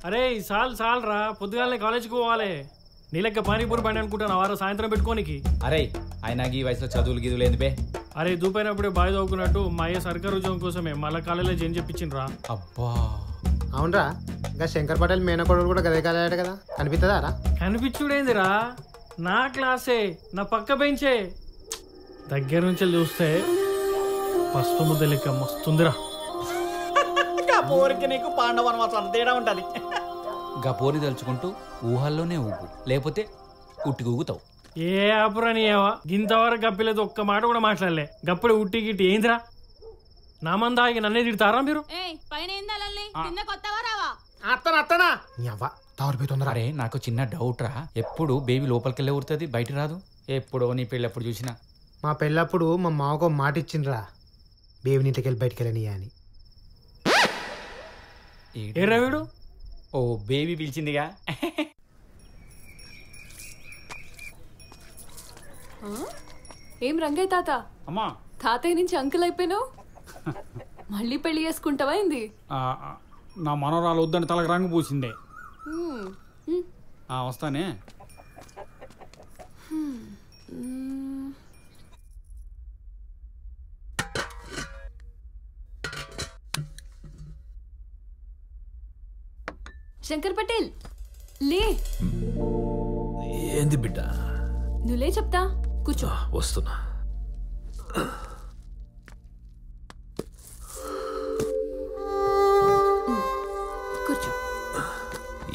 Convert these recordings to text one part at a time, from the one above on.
అరే సాల్ రా, పొద్దుగాలనే కాలేజీకి పోవాలి. నీలెక్క పానీపూరి బండి అనుకుంటాను వారు సాయంత్రం పెట్టుకోనికి. అరే ఆయన ఈ వయసులో చదువులు గిదువులు ఏంది బే? అరే దూపైనప్పుడే బాయ్ చదువుకున్నట్టు మా అయ్య సర్కారు ఉద్యోగం కోసమే మళ్ళీ కాలేజీలో చేంజ్ చెప్పించిండ్రా. అబ్బా అవునరా, ఇంకా శంకర్ పటేల్ మేనకోడలు కూడా గదే కాలేట కదా, కనిపిస్తుందా రా? కనిపించుడేందిరా, నా క్లాసే, నా పక్క బెంచే. దగ్గర నుంచి చూస్తే పసుపు ముద్ద లెక్క మస్తుందిరా. పోరికి నీకు పాండవనవాసం తేడా ఉంటది. గా పోరి తలుచుకుంటూ ఊహల్లోనే ఊగు, లేకపోతే ఉట్టి ఊగుతావు. ఏ ఆపురాని ఏవా గింతవరకు గప్పిలేదు, ఒక్క మాట కూడా మాట్లాడలే. గప్పుడు ఉట్టి గిట్టి ఏందిరా, నా మంద ఆగి నన్నే తిడతారా మీరు? అరే నాకు చిన్న డౌట్ రా, ఎప్పుడు బేబీ లోపలికెళ్ళే ఊరుతుంది బయట రాదు? ఎప్పుడో నీ పెళ్ళి ఎప్పుడు చూసినా. మా పెళ్ళప్పుడు మా మావకు మాట ఇచ్చిండ్రా, బేబీని ఇంటికి వెళ్ళి బయటికి వెళ్ళని అని. ఏరా వీడు? ఓ బేబీ పిలిచిందిగా. ఏం రంగయ్య తాత, అమ్మా తాతయ్య నుంచి అంకుల్ అయిపోయినావు, మళ్ళీ పెళ్లి చేసుకుంటావా ఏంది? నా మనోరాలు వద్దని తలకు రంగు పూసిందే. వస్తానే. శంకర్ పటేల్ లే. ఏంది బిడ్డ? నువ్వులే చెప్తా, కూర్చో. వస్తున్నా. కూర్చో.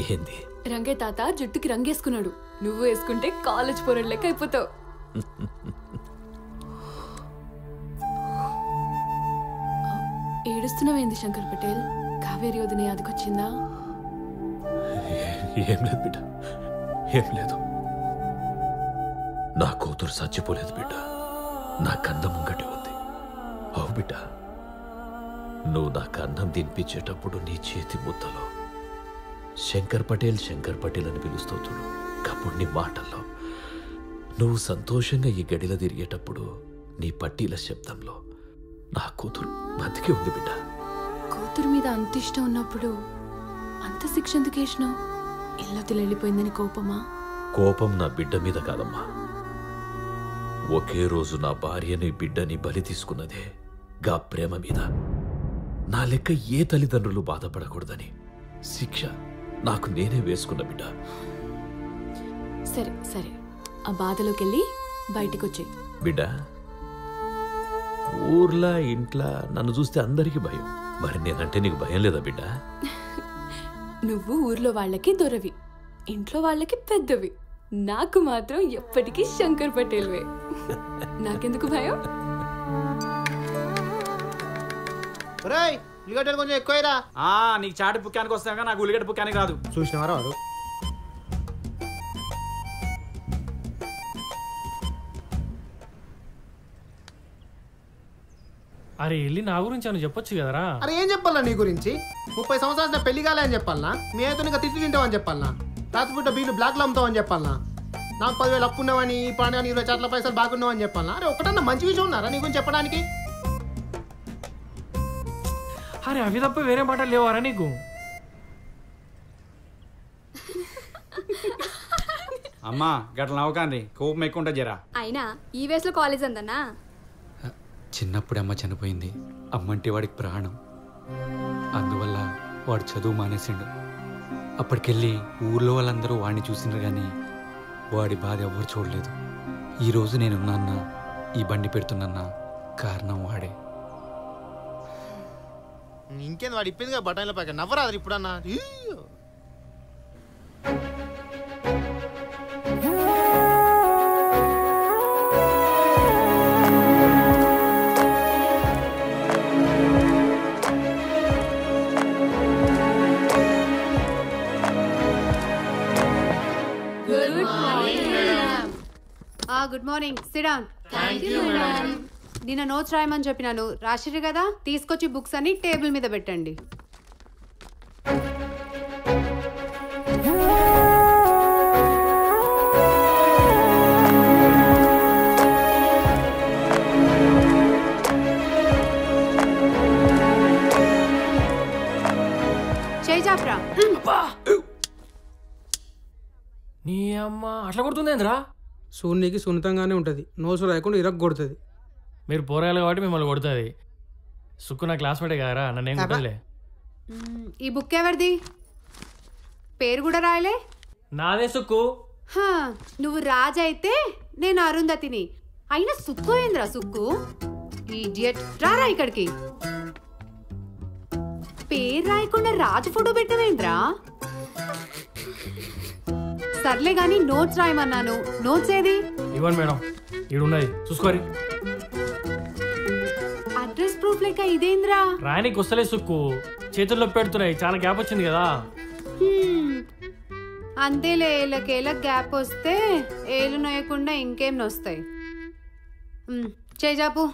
ఏంది? రంగయ్య తాత జుట్టుకి రంగేసుకున్నాడు, నువ్వు వేసుకుంటే కాలేజ్ పోరడు లెక్క అయిపోతావు. ఏడుస్తున్నావేంది శంకర్ పటేల్? కావేరి వదిన యాదకొచ్చిందా? ఏం లేదు బిడ్డ, ఏం లేదు. నా కూతురు చచ్చిపోలేదు బిడ్డ, నా కన్నం ముంగటి ఉంది. అవు బిడ్డ, నువ్వు నాకు అన్నం తినిపించేటప్పుడు నీ చేతి ముద్దలో శంకర్ పటేల్ అని పిలుస్తావు చూడు. అప్పుడు నీ మాటల్లో నువ్వు సంతోషంగా ఈ గడిలో తిరిగేటప్పుడు నీ పట్టీల శబ్దంలో నా కూతురు బతికే ఉంది బిడ్డ. కూతురు మీద అంత ఇష్టం ఉన్నప్పుడు అంత శిక్ష ఎందుకు వేసినావు? ఇల్లు వెళ్ళిపోయిందని కోపమా? కోపం నా బిడ్డ మీద కాదమ్మా, ఒకే రోజు నా భార్యని బిడ్డని బలి తీసుకున్నదే గా ప్రేమ మీద. నా లెక్క ఏ తల్లిదండ్రులు బాధపడకూడదని శిక్ష నాకు నేనే వేసుకున్న బిడ్డ. సరే సరే, ఆ బాధలోకి వెళ్ళి బయటికి వచ్చేయి బిడ్డ. ఊర్లా ఇంట్లా నన్ను చూస్తే అందరికీ భయం, మరి నేనంటే నీకు భయం లేదా బిడ్డ? నువ్వు ఊర్లో వాళ్ళకి దొరవి, ఇంట్లో వాళ్ళకి పెద్దవి, నాకు మాత్రం ఎప్పటికీ శంకర్ పటేల్వే. నాకెందుకు భయం? కొంచెం ఎక్కువరా. నీకు చాటి పుక్కానికి వస్తాగా, నాకు ఉల్లిగడ్డ పుక్కానికి రాదు. చూసినవారా వాడు? అరే వెళ్ళి నా గురించి అని చెప్పొచ్చు కదరా. అరే ఏం చెప్పాలా నీ గురించి? 30 సంవత్సరాలు పెళ్లి కాలే అని చెప్పాలనా? మీ అయితే ఇంకా తిట్టు తింటావని చెప్పాలనా? రాత్రిపూట బీలు బ్లాక్లో అమ్ముతావని చెప్పాలనా? నాకు 10,000 అప్పు ఉన్నావని, ఈ ప్రాణాన్ని 20 చాట్ల పైసలు బాగున్నావని చెప్పాలనా? అరే ఒకటన్నా మంచి విషయం ఉన్నారా నీ గురించి చెప్పడానికి? అరే అవి తప్ప వేరే మాటలు లేవారా నీకు? అమ్మా గట్ల నవ్వకండి, కోపం ఎక్కువ ఉంటుంది జరా. అయినా ఈ వయసులో కాలేజ్ అందన్నా? చిన్నప్పుడే అమ్మ చనిపోయింది, అమ్మంటే వాడికి ప్రాణం. అందువల్ల వాడు చదువు మానేసిండు. అప్పటికెళ్ళి ఊర్లో వాళ్ళందరూ వాడిని చూసిండ్రు కానీ వాడి బాధ ఎవరు చూడలేదు. ఈరోజు నేనున్నా, ఈ బండి పెడుతున్నా కారణం వాడే. ఇంకేంది వాడు ఇప్పింది బఠానీల ప్యాకెట్, నవ్వరాదు ఇప్పుడన్నా. Good morning, SIT down. నిన్న నోట్స్ రాయమని చెప్పినాను, రాసిరు కదా? తీసుకొచ్చి బుక్స్ అన్ని టేబుల్ మీద పెట్టండి. చేయి చాపరా. నీ అమ్మ అట్లా కొడుతుందేంద్రా? శూన్యకి సున్నితంగానే ఉంటుంది, నోసు రాయకుండా ఇరక్ కొడుతుంది. మీరు పోరాయాలి కాబట్టి మిమ్మల్ని కొడుతుంది. సుక్కు నా క్లాస్మేటే కదరా, నన్నేం కొట్టదులే. ఈ బుక్ ఎవరిది? పేరు కూడా రాయలే. నాదే సుక్కు. నువ్వు రాజు అయితే నేను అరుంధతిని. అయినా సుక్కు ఏంద్రా సుక్కు? ఇడియట్. రారా ఇక్కడికి. పేరు రాయకుండా రాజు ఫోటో పెట్టవేంద్రా? సర్లే గాని నోట్స్ రాయమన్నాను. నోట్స్ ఏది? ఇవ్వండి మేడం, ఈడున్నది చూసుకోరి. అడ్రస్ ప్రూఫ్ లెక్క ఇదేంద్రా? రాయనికి వస్తలే సుక్కు, చేతుల్లో పెడుతున్నాయి. చాలా గ్యాప్ వచ్చింది కదా. అంతేలే, ఏళ్ళకేళ్ళ గ్యాప్ వస్తే ఏళ్ళు నొయ్యకుండా ఇంకేం నొస్తాయి. చేజాపు.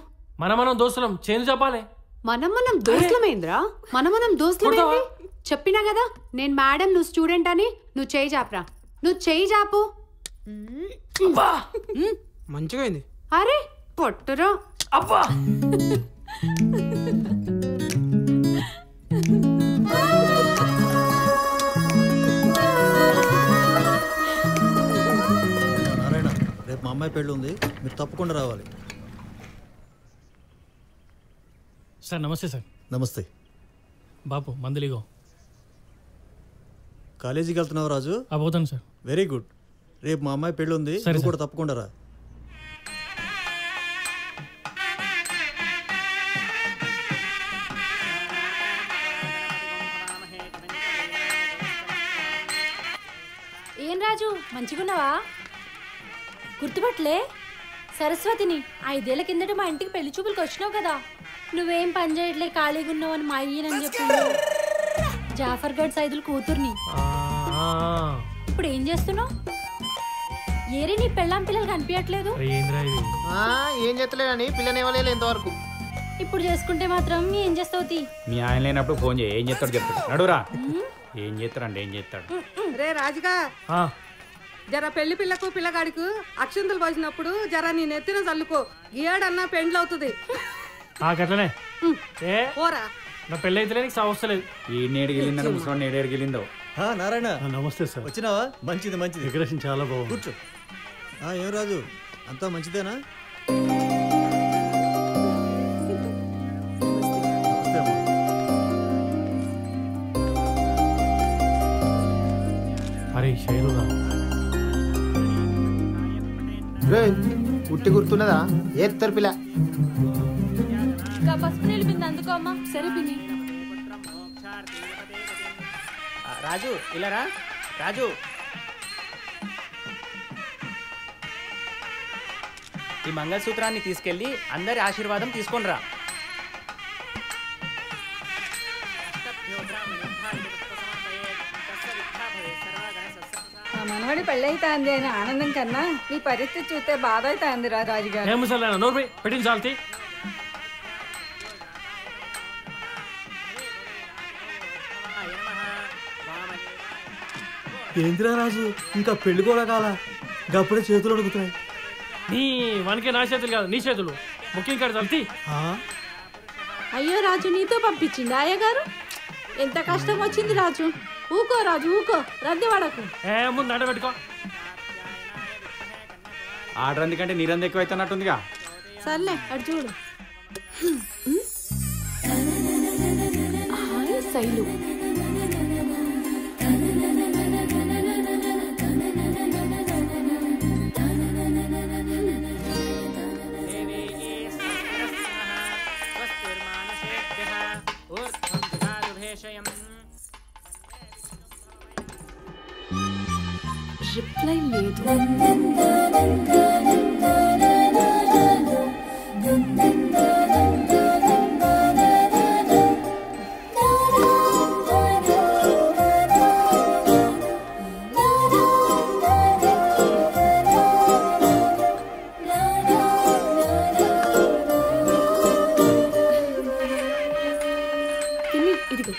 మనం దోస్తులం, చేంజ్ చెప్పాలి. మనం దోస్తులమేంద్రా? మనం దోస్తులమేంది? చెప్పినా కదా నేను మేడం, నువ్వు స్టూడెంట్ అని. నువ్వు చేయి చాపరా. నువ్వు చేయి చాపు. మంచిగా అయింది. అరే పొట్టురా. అబ్బా నారాయణ, రేపు మా అమ్మాయి పెళ్ళి ఉంది, మీరు తప్పకుండా రావాలి. సార్ నమస్తే. సార్ నమస్తే. బాపు మందులిగో. కాలేజీకి వెళ్తున్నావు రాజు? పోతాను సార్. Very good. రేపు మా అమ్మాయి పెళ్ళి ఉంది, నువ్వు కూడా తప్పకుండా రా. ఏం రాజు, మంచిగున్నావా? గుర్తుపట్లే సరస్వతిని. 5 ఏళ్ల కిందట మా ఇంటికి పెళ్లి చూపులకు వచ్చినావు కదా. నువ్వేం పని చేయట్లే, ఖాళీగా ఉన్నావు అని మా అయ్యనని చెప్పిండు. జాఫర్ గడ్ సైదులు కూతుర్ని. ఇప్పుడు ఏం చేస్తున్నావు? ఏరే నీ పెళ్ళాం పిల్లలు కనిపించట్లేదు. ఏం చేస్తలేదని పిల్లనేవలేదు ఇంతవరకు. ఇప్పుడు చేసుకుంటే మాత్రం ఏం చేస్తావు? మీ ఆయన లేనప్పుడు ఫోన్ చేయి, ఏం చేస్తాడు చెప్తాడు. నడురా. ఏం చేస్తాడు ఏం చేస్తాడు. రే రాజుగా, జర పెళ్లి పిల్లకు పిల్లగాడికి అక్షంతలు పోసినప్పుడు జర నీ నెత్తిన చల్లుకో. గీయాడన్నా పెండ్లు అవుతుంది. అట్లనే పోరా. నా పెళ్ళి అయితే నీకు సమస్యలేదు. ఈ నేడు గెలిందో ముసలి నేడు గెలిందో. నారాయణ నమస్తే సార్. వచ్చినావా? మంచిది మంచిది. డెకరేషన్ చాలా బాగుంది. కూర్చో. ఏం రాజు, అంతా మంచిదేనా? అరే శైలురా, ఉట్టి గుర్తున్నదా? ఏత్తరు పిల్ల. పసుపు నీళ్ళు బింది అందుకో అమ్మా. సరే పిన్ని. రాజు ఇలారా. రాజు, ఈ మంగళసూత్రాన్ని తీసుకెళ్ళి అందరి ఆశీర్వాదం తీసుకొనిరా. మనవాడి పెళ్ళి అవుతుంది అని ఆనందం కన్నా నీ పరిస్థితి చూస్తే బాధ అవుతుంది రా రాజుగారు. పెట్టింది చాలతి. ఏందిరా రాజు, ఇంకా పెళ్లి కూడా కాల, గప్పుడే చేతులు అడుగుతున్నాయి. నీ మనకే నా చేతులు కాదు, నీ చేతులు. బుకింగ్ కార్డు చల్తి. అయ్యో రాజు, నీతో పంపించింది అయ్యగారు. ఎంత కష్టం వచ్చింది రాజు. ఊకో రాజు, ఊకో, రద్దీ వాడకు. ముందు నడ పెట్టుకో. ఆర్డర్ ఎందుకంటే నీరంది ఎక్కువ అవుతున్నట్టుందిగా. సర్లే అటు చూడు. శైలు రిప్లై లేదు. ఇదిగో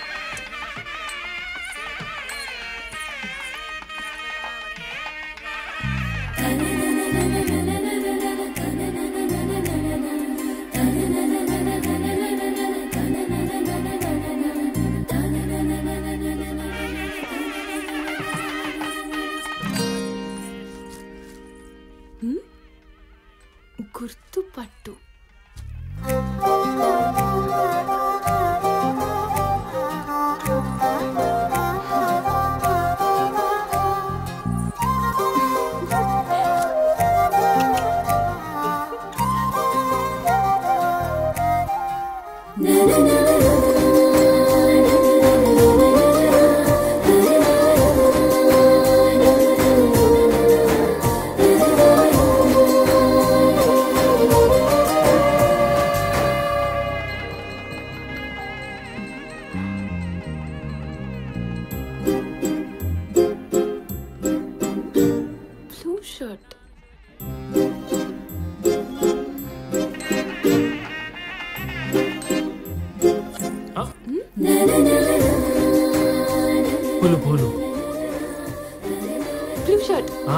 పూలు పూలు బ్లూ షర్ట్ ఆ?